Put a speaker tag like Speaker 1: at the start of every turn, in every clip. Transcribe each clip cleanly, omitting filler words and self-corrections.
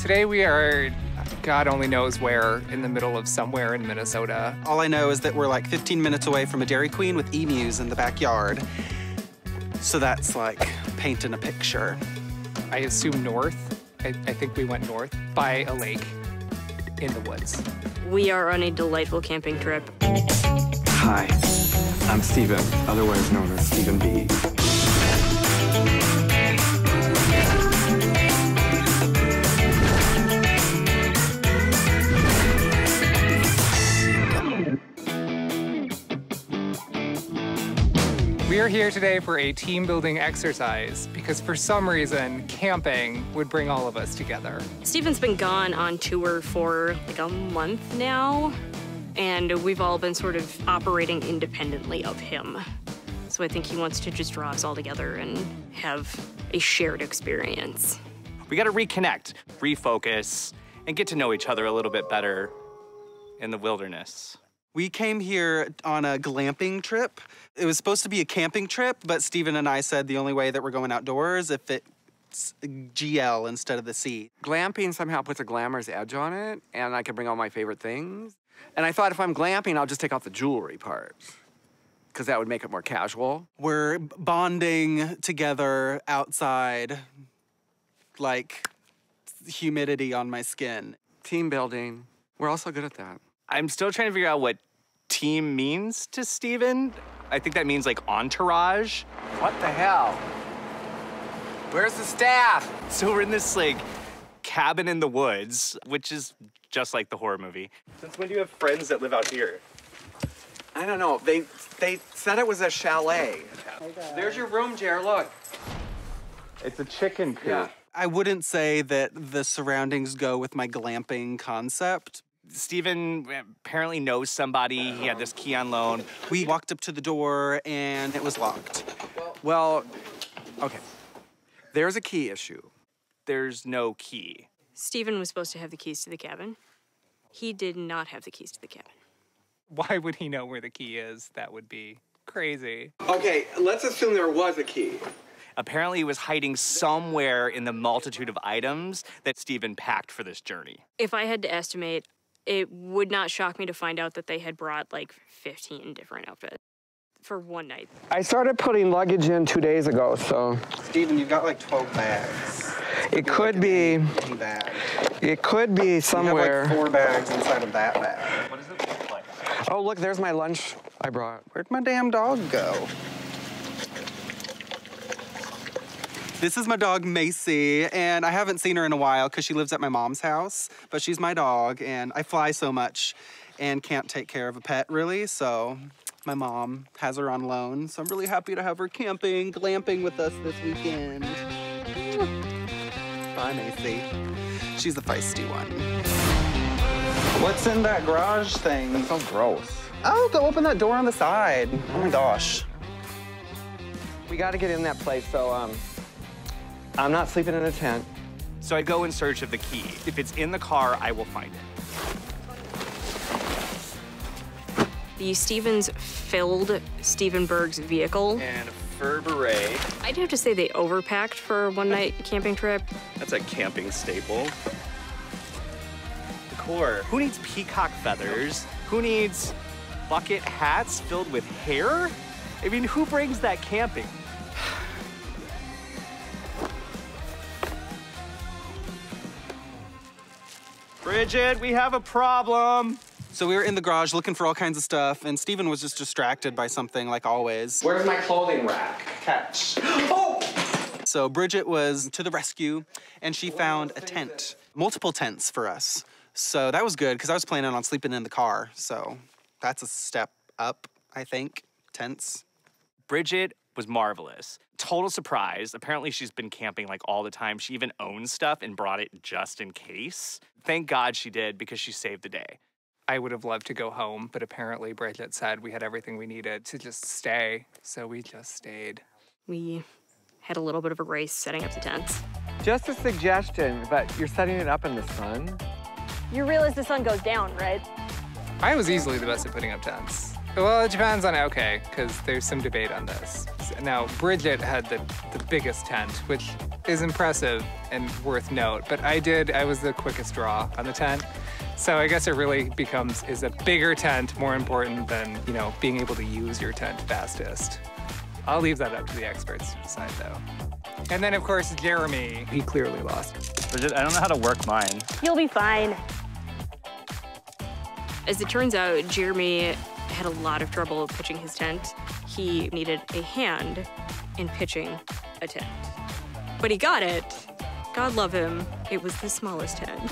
Speaker 1: Today we are, God only knows where, in the middle of somewhere in Minnesota.
Speaker 2: All I know is that we're like 15 minutes away from a Dairy Queen with emus in the backyard. So that's like painting a picture.
Speaker 1: I assume north. I think we went north by a lake in the woods.
Speaker 3: We are on a delightful camping trip.
Speaker 4: Hi, I'm Steven, otherwise known as StevenBe.
Speaker 1: We are here today for a team building exercise because for some reason, camping would bring all of us together.
Speaker 3: Steven's been gone on tour for like a month now, and we've all been sort of operating independently of him. So I think he wants to just draw us all together and have a shared experience.
Speaker 5: We gotta reconnect, refocus, and get to know each other a little bit better in the wilderness.
Speaker 2: We came here on a glamping trip. It was supposed to be a camping trip, but Steven and I said the only way that we're going outdoors if it's GL instead of the C.
Speaker 4: Glamping somehow puts a glamorous edge on it, and I can bring all my favorite things. And I thought if I'm glamping, I'll just take off the jewelry part, because that would make it more casual.
Speaker 2: We're bonding together outside, like humidity on my skin.
Speaker 4: Team building, we're also good at that.
Speaker 5: I'm still trying to figure out what team means to Steven. I think that means like entourage.
Speaker 4: What the hell? Where's the staff?
Speaker 5: So we're in this like cabin in the woods, which is just like the horror movie. Since when do you have friends that live out here?
Speaker 4: I don't know, they said it was a chalet. There's your room, Jer, look.
Speaker 5: It's a chicken coop.
Speaker 4: Yeah.
Speaker 2: I wouldn't say that the surroundings go with my glamping concept.
Speaker 5: Steven apparently knows somebody. He had this key on loan.
Speaker 2: We walked up to the door and it was locked.
Speaker 4: Well, okay. There's a key issue.
Speaker 5: There's no key.
Speaker 3: Steven was supposed to have the keys to the cabin. He did not have the keys to the cabin.
Speaker 1: Why would he know where the key is? That would be crazy.
Speaker 4: Okay, let's assume there was a key.
Speaker 5: Apparently he was hiding somewhere in the multitude of items that Steven packed for this journey.
Speaker 3: If I had to estimate, it would not shock me to find out that they had brought like 15 different outfits for one night.
Speaker 6: I started putting luggage in 2 days ago, so.
Speaker 2: Steven, you've got like 12 bags.
Speaker 6: It could be.
Speaker 2: Any bag.
Speaker 6: It could be somewhere.
Speaker 2: You have like 4 bags inside of that bag.
Speaker 5: What does it look like?
Speaker 6: Oh, look, there's my lunch I brought.
Speaker 2: Where'd my damn dog go? This is my dog, Macy, and I haven't seen her in a while because she lives at my mom's house, but she's my dog, and I fly so much and can't take care of a pet, really, so my mom has her on loan, so I'm really happy to have her camping, glamping with us this weekend. Bye, Macy. She's the feisty one. What's in that garage thing?
Speaker 4: That sounds gross.
Speaker 2: Oh, go open that door on the side. Oh my gosh.
Speaker 6: We got to get in that place, so I'm not sleeping in a tent.
Speaker 5: So I go in search of the key. If it's in the car, I will find it.
Speaker 3: The Stevens filled Steven Berg's vehicle.
Speaker 5: And a fur beret.
Speaker 3: I'd have to say they overpacked for a one-night camping trip.
Speaker 5: That's a camping staple. Decor. Who needs peacock feathers? Who needs bucket hats filled with hair? I mean, who brings that camping? Bridget, we have a problem.
Speaker 2: So we were in the garage looking for all kinds of stuff, and Steven was just distracted by something, like always.
Speaker 6: Where's my clothing rack?
Speaker 2: Catch.
Speaker 6: Oh!
Speaker 2: So Bridget was to the rescue, and she found a tent, multiple tents for us. So that was good, because I was planning on sleeping in the car. So that's a step up, I think, tents.
Speaker 5: Bridget was marvelous. Total surprise. Apparently she's been camping like all the time. She even owns stuff and brought it just in case. Thank God she did, because she saved the day.
Speaker 1: I would have loved to go home, but apparently Bridget said we had everything we needed to just stay, so we just stayed.
Speaker 3: We had a little bit of a race setting up the tents.
Speaker 6: Just a suggestion, but you're setting it up in the sun.
Speaker 7: You realize the sun goes down, right?
Speaker 1: I was easily the best at putting up tents. Well, it depends on, okay, because there's some debate on this. Now, Bridget had the biggest tent, which is impressive and worth note, but I was the quickest draw on the tent. So I guess it really is a bigger tent more important than, you know, being able to use your tent fastest. I'll leave that up to the experts to decide, though. And then, of course, Jeremy. He clearly lost.
Speaker 5: Bridget, I don't know how to work mine.
Speaker 7: You'll be fine.
Speaker 3: As it turns out, Jeremy had a lot of trouble pitching his tent. He needed a hand in pitching a tent. But he got it. God love him. It was the smallest tent.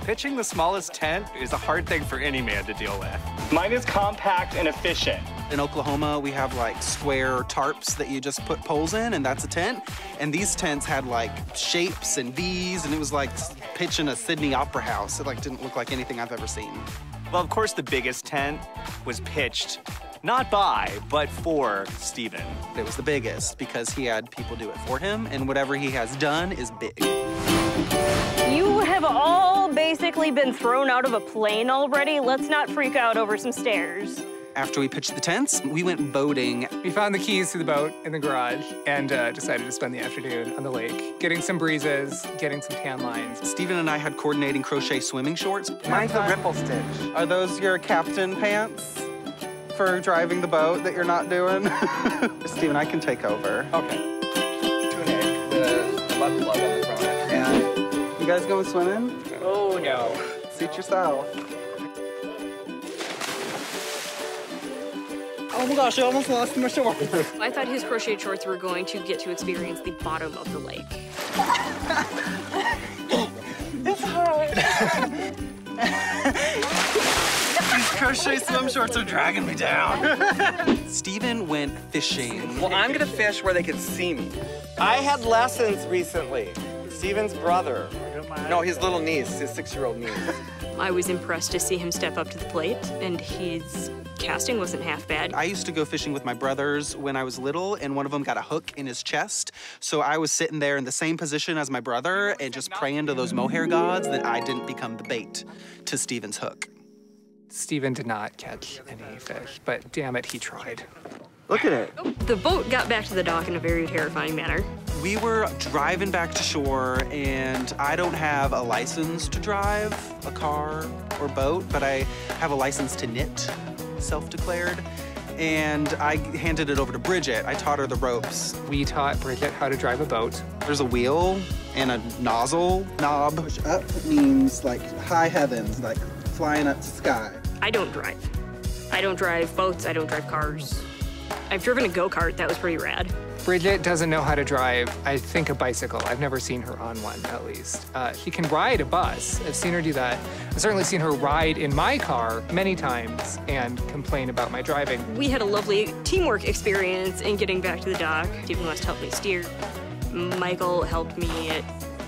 Speaker 5: Pitching the smallest tent is a hard thing for any man to deal with.
Speaker 8: Mine is compact and efficient.
Speaker 2: In Oklahoma, we have like square tarps that you just put poles in, and that's a tent. And these tents had like shapes and V's, and it was like pitching a Sydney Opera House. It like didn't look like anything I've ever seen.
Speaker 5: Well, of course, the biggest tent was pitched not by, but for Steven.
Speaker 2: It was the biggest because he had people do it for him, and whatever he has done is big.
Speaker 7: You have all basically been thrown out of a plane already. Let's not freak out over some stairs.
Speaker 2: After we pitched the tents, we went boating.
Speaker 1: We found the keys to the boat in the garage and decided to spend the afternoon on the lake, getting some breezes, getting some tan lines.
Speaker 2: Steven and I had coordinating crochet swimming shorts.
Speaker 6: Mine's a ripple stitch.
Speaker 2: Are those your captain pants for driving the boat that you're not doing? Steven, I can take over.
Speaker 6: Okay. Tunic, the butt plug on the front.
Speaker 2: And you guys going swimming?
Speaker 1: Oh, no.
Speaker 2: Suit yourself. Oh my gosh, I almost lost my shorts.
Speaker 3: I thought his crocheted shorts were going to get to experience the bottom of the lake.
Speaker 2: It's hard. These crochet swim shorts are dragging me down. Steven went fishing.
Speaker 6: Well, I'm gonna fish where they can see me. I had lessons recently. Steven's brother. No, his little niece, his 6-year-old niece.
Speaker 3: I was impressed to see him step up to the plate, and his casting wasn't half bad.
Speaker 2: I used to go fishing with my brothers when I was little, and one of them got a hook in his chest. So I was sitting there in the same position as my brother and just praying to those mohair gods that I didn't become the bait to Steven's hook.
Speaker 1: Steven did not catch any fish, but damn it, he tried.
Speaker 6: Look at it.
Speaker 3: The boat got back to the dock in a very terrifying manner.
Speaker 2: We were driving back to shore, and I don't have a license to drive a car or boat, but I have a license to knit, self-declared, and I handed it over to Bridget. I taught her the ropes.
Speaker 1: We taught Bridget how to drive a boat.
Speaker 2: There's a wheel and a nozzle knob. Push up means like high heavens, like flying up to sky.
Speaker 3: I don't drive. I don't drive boats, I don't drive cars. I've driven a go-kart, that was pretty rad.
Speaker 1: Bridget doesn't know how to drive, I think, a bicycle. I've never seen her on one, at least. She can ride a bus. I've seen her do that. I've certainly seen her ride in my car many times and complain about my driving.
Speaker 3: We had a lovely teamwork experience in getting back to the dock. Stephen West helped me steer. Michael helped me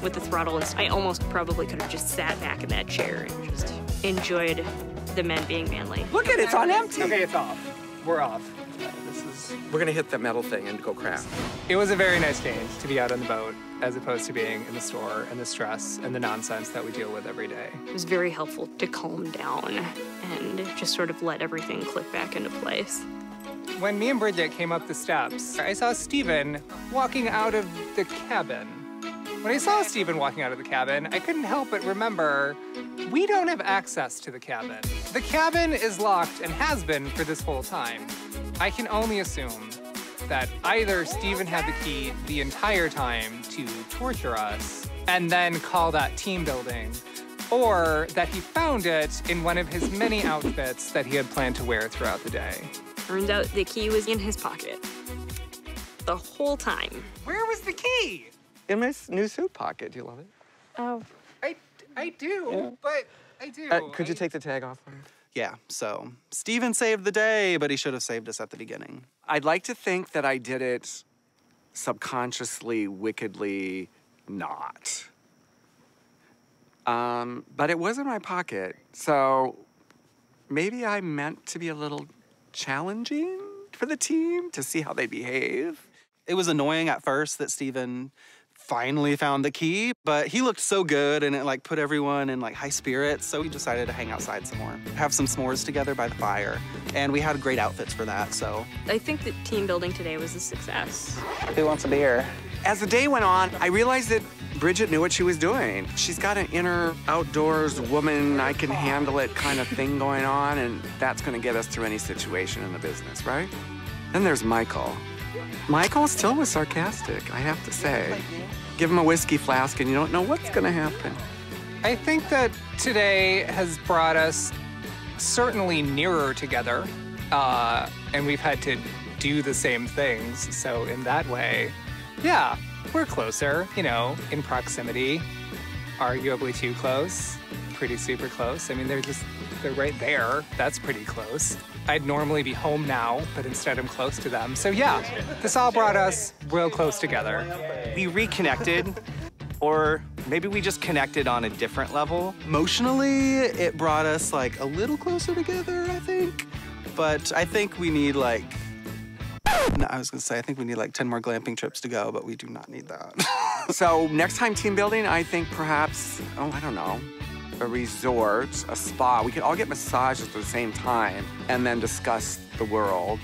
Speaker 3: with the throttle. I almost probably could have just sat back in that chair and just enjoyed the men being manly.
Speaker 6: Look at it, it's on empty.
Speaker 1: Okay, it's off. We're off.
Speaker 6: We're gonna hit that metal thing and go crash.
Speaker 1: It was a very nice change to be out on the boat as opposed to being in the store and the stress and the nonsense that we deal with every day.
Speaker 3: It was very helpful to calm down and just sort of let everything click back into place.
Speaker 1: When me and Bridget came up the steps, I saw Steven walking out of the cabin. When I saw Steven walking out of the cabin, I couldn't help but remember, we don't have access to the cabin. The cabin is locked and has been for this whole time. I can only assume that either Steven had the key the entire time to torture us and then call that team building, or that he found it in one of his many outfits that he had planned to wear throughout the day.
Speaker 3: Turns out the key was in his pocket the whole time.
Speaker 1: Where was the key?
Speaker 6: In my new suit pocket. Do you love it?
Speaker 7: Oh.
Speaker 1: I do, yeah. But I do.
Speaker 6: Could you take the tag off?
Speaker 2: Yeah, so Steven saved the day, but he should have saved us at the beginning.
Speaker 4: I'd like to think that I did it subconsciously, wickedly not. But it was in my pocket, so maybe I meant to be a little challenging for the team to see how they behave.
Speaker 2: It was annoying at first that Steven finally found the key, but he looked so good and it like put everyone in like high spirits, so we decided to hang outside some more, have some s'mores together by the fire, and we had great outfits for that, so.
Speaker 3: I think that team building today was a success.
Speaker 2: Who wants a beer?
Speaker 4: As the day went on, I realized that Bridget knew what she was doing. She's got an inner outdoors woman, I can handle it kind of thing going on, and that's gonna get us through any situation in the business, right? Then there's Michael. Michael still was sarcastic, I have to say. Give him a whiskey flask and you don't know what's gonna happen.
Speaker 1: I think that today has brought us certainly nearer together, and we've had to do the same things. So in that way, yeah, we're closer, you know, in proximity, arguably too close, pretty super close. I mean, they're right there. That's pretty close. I'd normally be home now, but instead I'm close to them. So yeah, this all brought us real close together.
Speaker 5: We reconnected, or maybe we just connected on a different level.
Speaker 2: Emotionally, it brought us like a little closer together, I think. But I think we need like, no, I was gonna say, I think we need like 10 more glamping trips to go, but we do not need that.
Speaker 4: So next time team building, I think perhaps, oh, I don't know, a resort, a spa. We could all get massages at the same time and then discuss the world.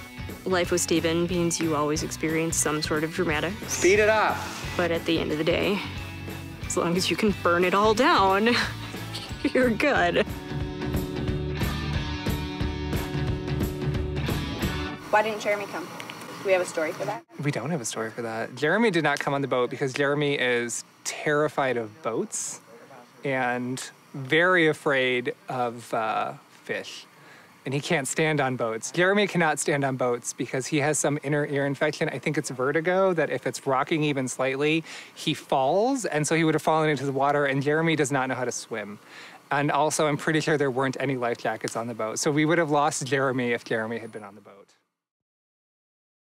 Speaker 3: Life with Steven means you always experience some sort of dramatics.
Speaker 6: Speed it up.
Speaker 3: But at the end of the day, as long as you can burn it all down, you're good.
Speaker 9: Why didn't Jeremy come? Do we have a story for that?
Speaker 1: We don't have a story for that. Jeremy did not come on the boat because Jeremy is terrified of boats and very afraid of fish. And he can't stand on boats. Jeremy cannot stand on boats because he has some inner ear infection. I think it's vertigo, that if it's rocking even slightly, he falls. And so he would have fallen into the water, and Jeremy does not know how to swim. And also, I'm pretty sure there weren't any life jackets on the boat. So we would have lost Jeremy if Jeremy had been on the boat.